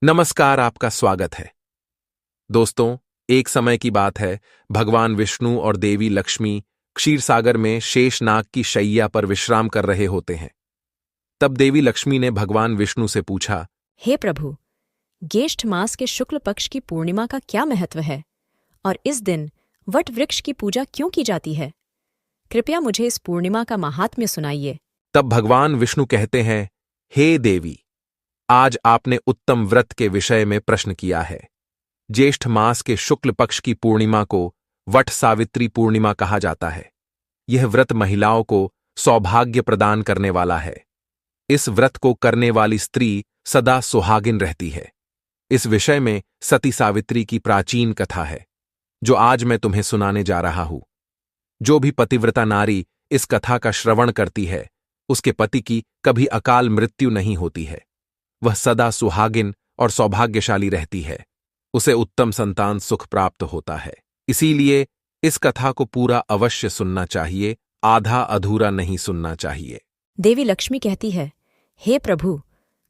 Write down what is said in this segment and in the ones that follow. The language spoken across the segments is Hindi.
नमस्कार, आपका स्वागत है। दोस्तों, एक समय की बात है, भगवान विष्णु और देवी लक्ष्मी क्षीरसागर में शेषनाग की शैया पर विश्राम कर रहे होते हैं। तब देवी लक्ष्मी ने भगवान विष्णु से पूछा, हे प्रभु, ज्येष्ठ मास के शुक्ल पक्ष की पूर्णिमा का क्या महत्व है और इस दिन वट वृक्ष की पूजा क्यों की जाती है? कृपया मुझे इस पूर्णिमा का महात्म्य सुनाइए। तब भगवान विष्णु कहते हैं, हे देवी, आज आपने उत्तम व्रत के विषय में प्रश्न किया है। ज्येष्ठ मास के शुक्ल पक्ष की पूर्णिमा को वट सावित्री पूर्णिमा कहा जाता है। यह व्रत महिलाओं को सौभाग्य प्रदान करने वाला है। इस व्रत को करने वाली स्त्री सदा सुहागिन रहती है। इस विषय में सती सावित्री की प्राचीन कथा है, जो आज मैं तुम्हें सुनाने जा रहा हूं। जो भी पतिव्रता नारी इस कथा का श्रवण करती है, उसके पति की कभी अकाल मृत्यु नहीं होती है। वह सदा सुहागिन और सौभाग्यशाली रहती है। उसे उत्तम संतान सुख प्राप्त होता है। इसीलिए इस कथा को पूरा अवश्य सुनना चाहिए, आधा अधूरा नहीं सुनना चाहिए। देवी लक्ष्मी कहती है, हे प्रभु,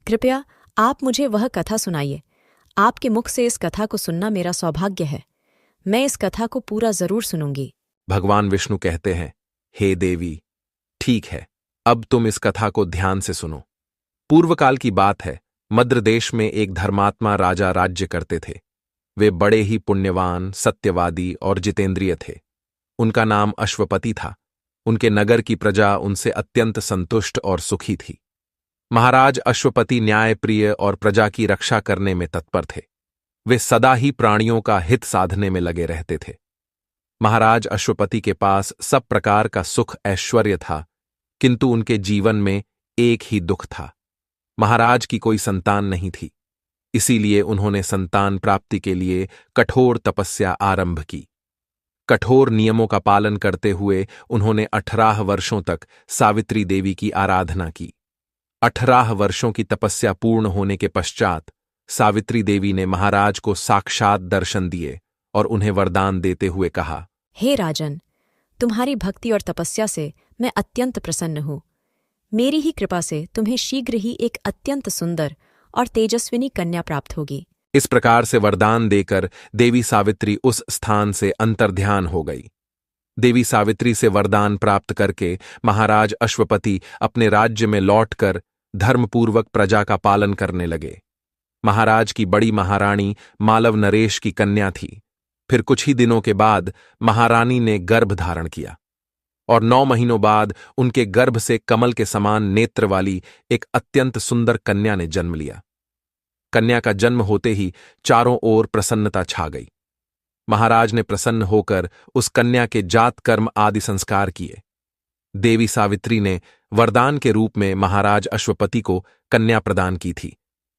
कृपया आप मुझे वह कथा सुनाइए। आपके मुख से इस कथा को सुनना मेरा सौभाग्य है। मैं इस कथा को पूरा जरूर सुनूंगी। भगवान विष्णु कहते हैं, हे देवी, ठीक है, अब तुम इस कथा को ध्यान से सुनो। पूर्वकाल की बात है, मद्र देश में एक धर्मात्मा राजा राज्य करते थे। वे बड़े ही पुण्यवान, सत्यवादी और जितेंद्रिय थे। उनका नाम अश्वपति था। उनके नगर की प्रजा उनसे अत्यंत संतुष्ट और सुखी थी। महाराज अश्वपति न्यायप्रिय और प्रजा की रक्षा करने में तत्पर थे। वे सदा ही प्राणियों का हित साधने में लगे रहते थे। महाराज अश्वपति के पास सब प्रकार का सुख ऐश्वर्य था, किंतु उनके जीवन में एक ही दुख था। महाराज की कोई संतान नहीं थी। इसीलिए उन्होंने संतान प्राप्ति के लिए कठोर तपस्या आरंभ की। कठोर नियमों का पालन करते हुए उन्होंने 18 वर्षों तक सावित्री देवी की आराधना की। 18 वर्षों की तपस्या पूर्ण होने के पश्चात सावित्री देवी ने महाराज को साक्षात दर्शन दिए और उन्हें वरदान देते हुए कहा, हे राजन, तुम्हारी भक्ति और तपस्या से मैं अत्यंत प्रसन्न हूँ। मेरी ही कृपा से तुम्हें शीघ्र ही एक अत्यंत सुंदर और तेजस्विनी कन्या प्राप्त होगी। इस प्रकार से वरदान देकर देवी सावित्री उस स्थान से अंतर्ध्यान हो गई। देवी सावित्री से वरदान प्राप्त करके महाराज अश्वपति अपने राज्य में लौटकर धर्मपूर्वक प्रजा का पालन करने लगे। महाराज की बड़ी महारानी मालव नरेश की कन्या थी। फिर कुछ ही दिनों के बाद महारानी ने गर्भ धारण किया और 9 महीनों बाद उनके गर्भ से कमल के समान नेत्र वाली एक अत्यंत सुंदर कन्या ने जन्म लिया। कन्या का जन्म होते ही चारों ओर प्रसन्नता छा गई। महाराज ने प्रसन्न होकर उस कन्या के जात कर्म आदि संस्कार किए। देवी सावित्री ने वरदान के रूप में महाराज अश्वपति को कन्या प्रदान की थी।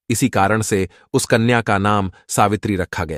इसी कारण से उस कन्या का नाम सावित्री रखा गया।